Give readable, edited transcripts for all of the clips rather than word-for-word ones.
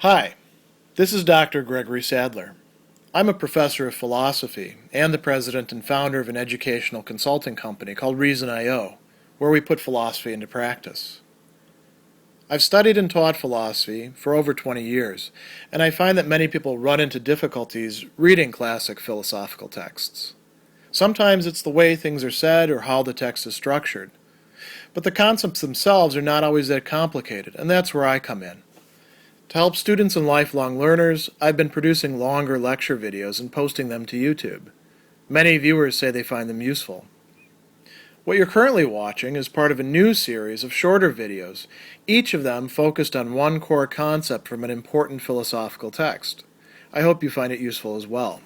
Hi, this is Dr. Gregory Sadler. I'm a professor of philosophy and the president and founder of an educational consulting company called Reason.io, where we put philosophy into practice. I've studied and taught philosophy for over 20 years, and I find that many people run into difficulties reading classic philosophical texts. Sometimes it's the way things are said or how the text is structured. But the concepts themselves are not always that complicated, and that's where I come in. To help students and lifelong learners, I've been producing longer lecture videos and posting them to YouTube. Many viewers say they find them useful. What you're currently watching is part of a new series of shorter videos, each of them focused on one core concept from an important philosophical text. I hope you find it useful as well.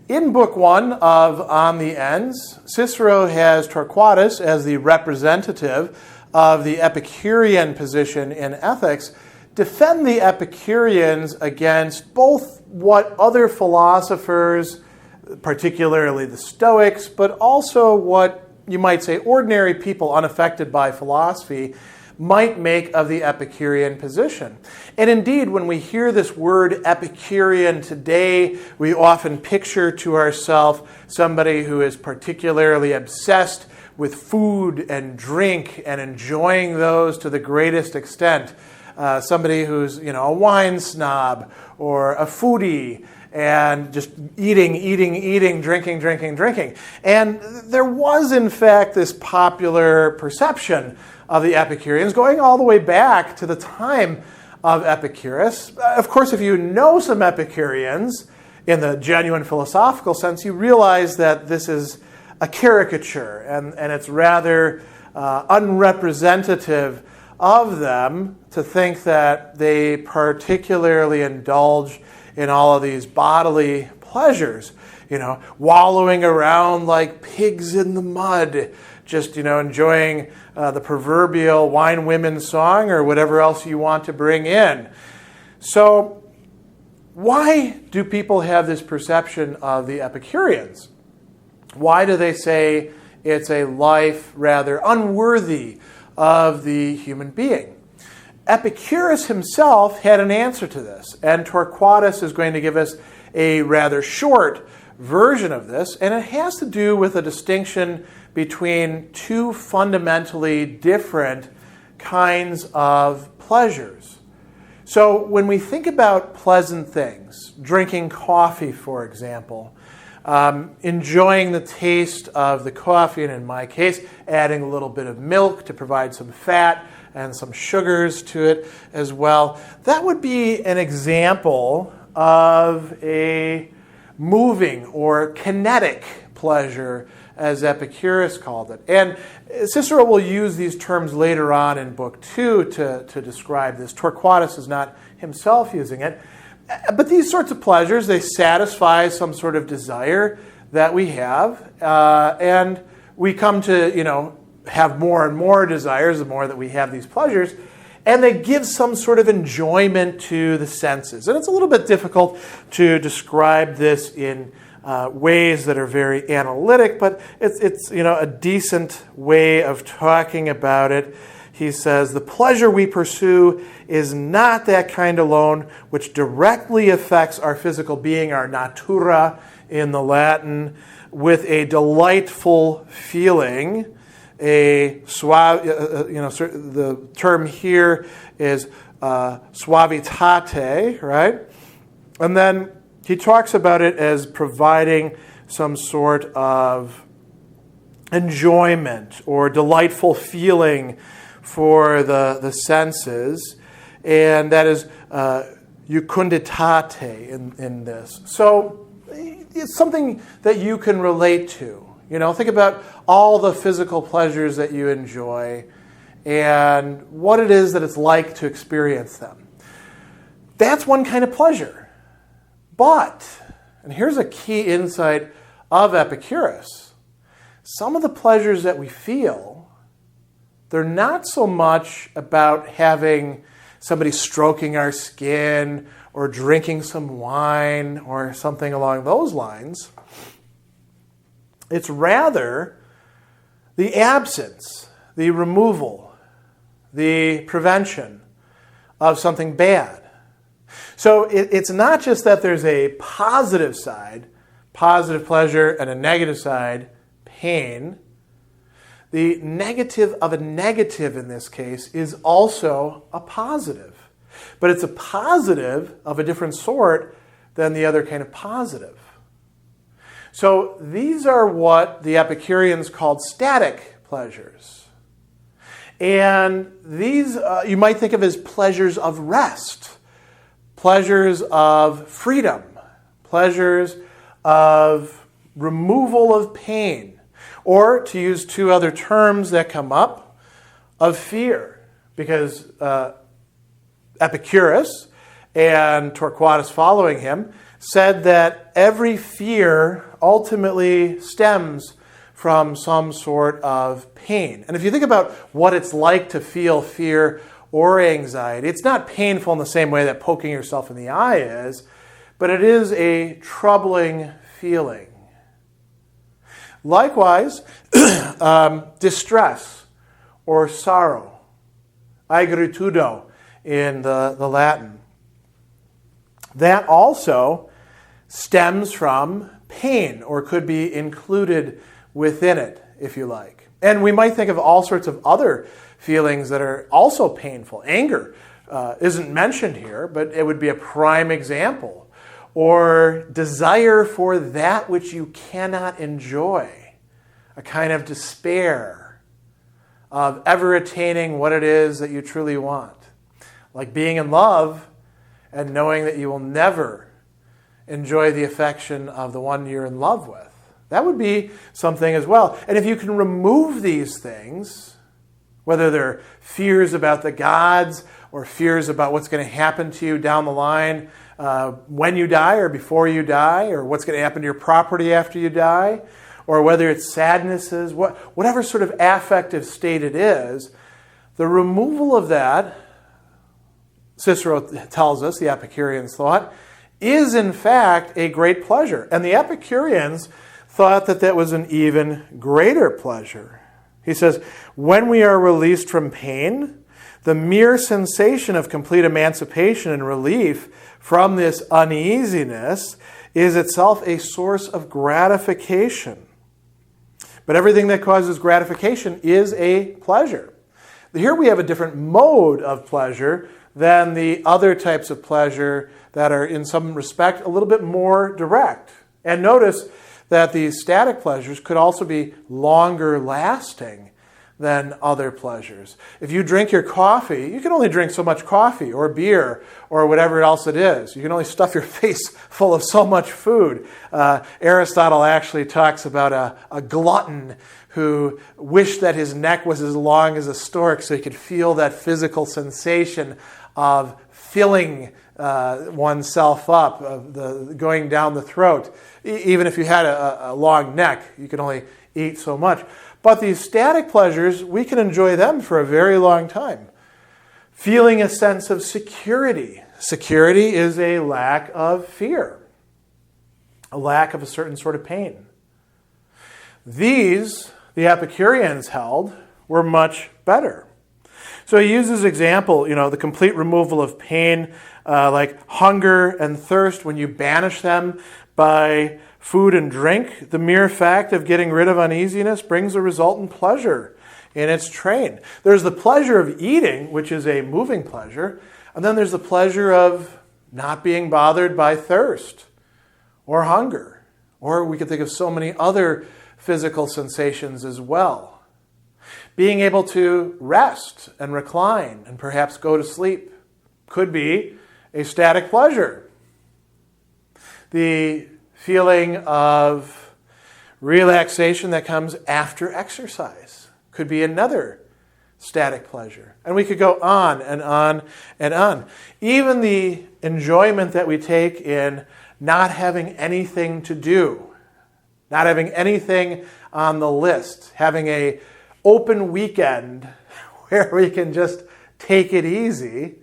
In Book 1 of On the Ends, Cicero has Torquatus as the representative of the Epicurean position in ethics, defend the Epicureans against both what other philosophers, particularly the Stoics, but also what you might say ordinary people unaffected by philosophy might make of the Epicurean position. And indeed, when we hear this word Epicurean today, we often picture to ourselves somebody who is particularly obsessed with food and drink and enjoying those to the greatest extent. Somebody who's, a wine snob or a foodie and just eating, drinking. And there was, in fact, this popular perception of the Epicureans going all the way back to the time of Epicurus. Of course, if you know some Epicureans in the genuine philosophical sense, you realize that this is a caricature, and it's rather unrepresentative of them to think that they particularly indulge in all of these bodily pleasures, wallowing around like pigs in the mud, just, enjoying the proverbial wine women song or whatever else you want to bring in. So why do people have this perception of the Epicureans? Why do they say it's a life rather unworthy of the human being? Epicurus himself had an answer to this, and Torquatus is going to give us a rather short version of this, and it has to do with a distinction between two fundamentally different kinds of pleasures. So when we think about pleasant things, drinking coffee, for example, enjoying the taste of the coffee, and in my case, adding a little bit of milk to provide some fat and some sugars to it as well. That would be an example of a moving or kinetic pleasure, as Epicurus called it. And Cicero will use these terms later on in Book 2 to describe this. Torquatus is not himself using it. But these sorts of pleasures, they satisfy some sort of desire that we have, and we come to, have more and more desires the more that we have these pleasures, and they give some sort of enjoyment to the senses. And it's a little bit difficult to describe this in ways that are very analytic, but it's a decent way of talking about it. He says, the pleasure we pursue is not that kind alone which directly affects our physical being, our natura in the Latin, with a delightful feeling. The term here is suavitate, right? And then he talks about it as providing some sort of enjoyment or delightful feeling for the senses, and that is jucunditate in this. So it's something that you can relate to. Think about all the physical pleasures that you enjoy and what it is that it's like to experience them. That's one kind of pleasure. But, and here's a key insight of Epicurus, some of the pleasures that we feel, they're not so much about having somebody stroking our skin or drinking some wine or something along those lines. It's rather the absence, the removal, the prevention of something bad. So it's not just that there's a positive side, positive pleasure, and a negative side, pain. The negative of a negative in this case is also a positive. But it's a positive of a different sort than the other kind of positive. So these are what the Epicureans called static pleasures. And these you might think of as pleasures of rest, pleasures of freedom, pleasures of removal of pain, or to use two other terms that come up, of fear. Because Epicurus and Torquatus following him said that every fear ultimately stems from some sort of pain. And if you think about what it's like to feel fear or anxiety, it's not painful in the same way that poking yourself in the eye is, but it is a troubling feeling. Likewise, distress or sorrow, aigritudo in the Latin, that also stems from pain, or could be included within it, if you like. And we might think of all sorts of other feelings that are also painful. Anger isn't mentioned here, but it would be a prime example. Or desire for that which you cannot enjoy, a kind of despair of ever attaining what it is that you truly want. Like being in love and knowing that you will never enjoy the affection of the one you're in love with. That would be something as well. And if you can remove these things, whether they're fears about the gods or fears about what's going to happen to you down the line when you die or before you die, or what's going to happen to your property after you die, or whether it's sadnesses, whatever sort of affective state it is, the removal of that, Cicero tells us, the Epicureans thought, is in fact a great pleasure. And the Epicureans thought that that was an even greater pleasure. He says, when we are released from pain, the mere sensation of complete emancipation and relief from this uneasiness is itself a source of gratification. But everything that causes gratification is a pleasure. Here we have a different mode of pleasure than the other types of pleasure that are in some respect a little bit more direct. And notice that these static pleasures could also be longer lasting than other pleasures. If you drink your coffee, you can only drink so much coffee or beer or whatever else it is. You can only stuff your face full of so much food. Aristotle actually talks about a glutton who wished that his neck was as long as a stork so he could feel that physical sensation of filling oneself up, of going down the throat. Even if you had a long neck, you could only eat so much. But these static pleasures, we can enjoy them for a very long time. Feeling a sense of security. Security is a lack of fear, a lack of a certain sort of pain. These, the Epicureans held, were much better. So he uses example, the complete removal of pain, like hunger and thirst, when you banish them by food and drink. The mere fact of getting rid of uneasiness brings a resultant pleasure in its train. There's the pleasure of eating, which is a moving pleasure, and then there's the pleasure of not being bothered by thirst or hunger. Or we could think of so many other physical sensations as well. Being able to rest and recline and perhaps go to sleep could be a static pleasure. The feeling of relaxation that comes after exercise could be another static pleasure. And we could go on and on and on. Even the enjoyment that we take in not having anything to do, not having anything on the list, having an open weekend where we can just take it easy,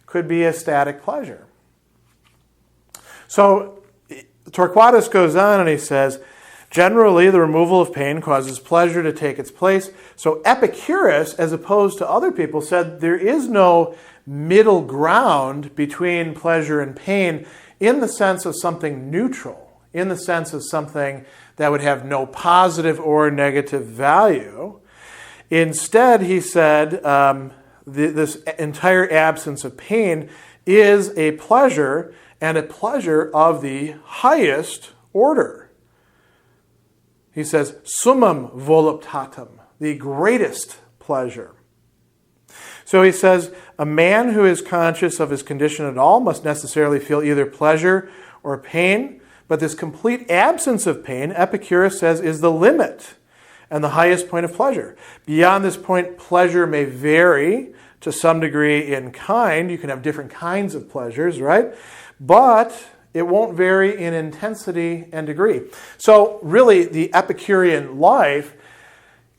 could be a static pleasure. So Torquatus goes on and he says, Generally, the removal of pain causes pleasure to take its place. So Epicurus, as opposed to other people, said there is no middle ground between pleasure and pain in the sense of something neutral, in the sense of something that would have no positive or negative value. Instead, he said, this entire absence of pain is a pleasure, and a pleasure of the highest order. He says, summum voluptatem, the greatest pleasure. So he says, a man who is conscious of his condition at all must necessarily feel either pleasure or pain, but this complete absence of pain, Epicurus says, is the limit and the highest point of pleasure. Beyond this point, pleasure may vary to some degree in kind. You can have different kinds of pleasures, right? But it won't vary in intensity and degree. So really, the Epicurean life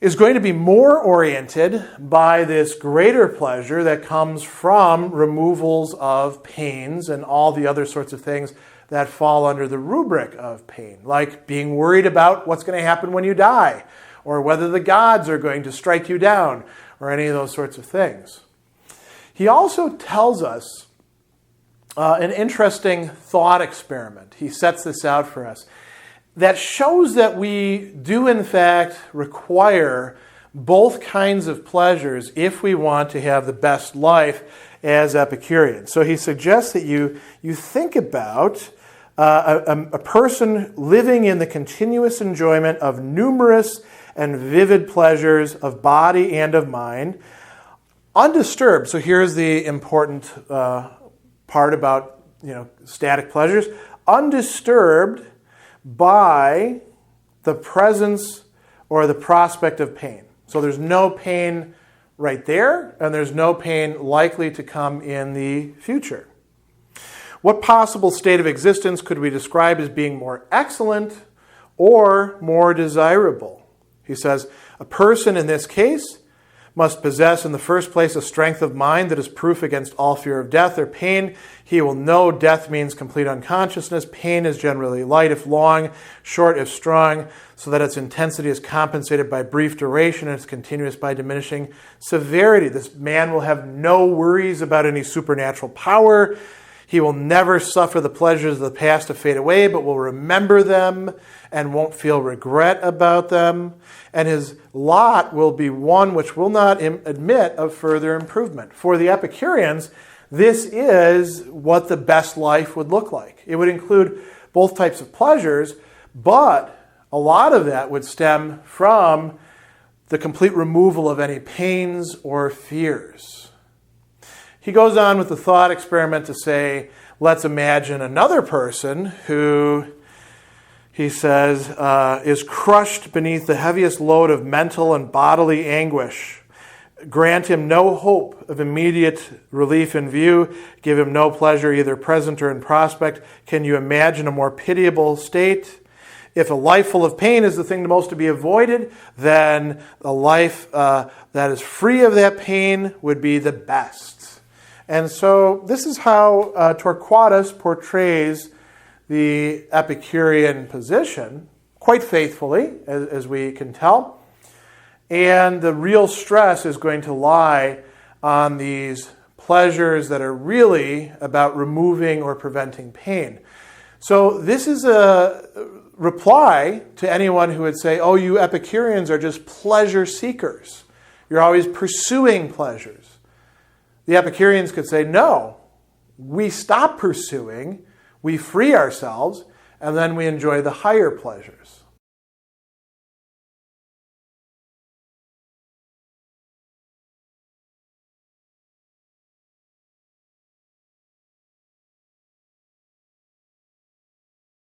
is going to be more oriented by this greater pleasure that comes from removals of pains and all the other sorts of things that fall under the rubric of pain, like being worried about what's going to happen when you die, or whether the gods are going to strike you down, or any of those sorts of things. He also tells us an interesting thought experiment. He sets this out for us that shows that we do in fact require both kinds of pleasures if we want to have the best life as Epicureans. So he suggests that you think about a person living in the continuous enjoyment of numerous and vivid pleasures of body and of mind, undisturbed. So here's the important part about static pleasures. Undisturbed by the presence or the prospect of pain. So there's no pain right there, and there's no pain likely to come in the future. What possible state of existence could we describe as being more excellent or more desirable? He says, a person in this case must possess in the first place a strength of mind that is proof against all fear of death or pain. He will know death means complete unconsciousness. Pain is generally light if long, short if strong, so that its intensity is compensated by brief duration and it's continuous by diminishing severity. This man will have no worries about any supernatural power. He will never suffer the pleasures of the past to fade away, but will remember them and won't feel regret about them. And his lot will be one which will not admit of further improvement. For the Epicureans, this is what the best life would look like. It would include both types of pleasures, but a lot of that would stem from the complete removal of any pains or fears. He goes on with the thought experiment to say, let's imagine another person who, he says, is crushed beneath the heaviest load of mental and bodily anguish. Grant him no hope of immediate relief in view. Give him no pleasure, either present or in prospect. Can you imagine a more pitiable state? If a life full of pain is the thing most to be avoided, then a life that is free of that pain would be the best. And so this is how Torquatus portrays the Epicurean position, quite faithfully, as we can tell. And the real stress is going to lie on these pleasures that are really about removing or preventing pain. So this is a reply to anyone who would say, oh, you Epicureans are just pleasure seekers. You're always pursuing pleasures. The Epicureans could say, no, we stop pursuing, we free ourselves, and then we enjoy the higher pleasures.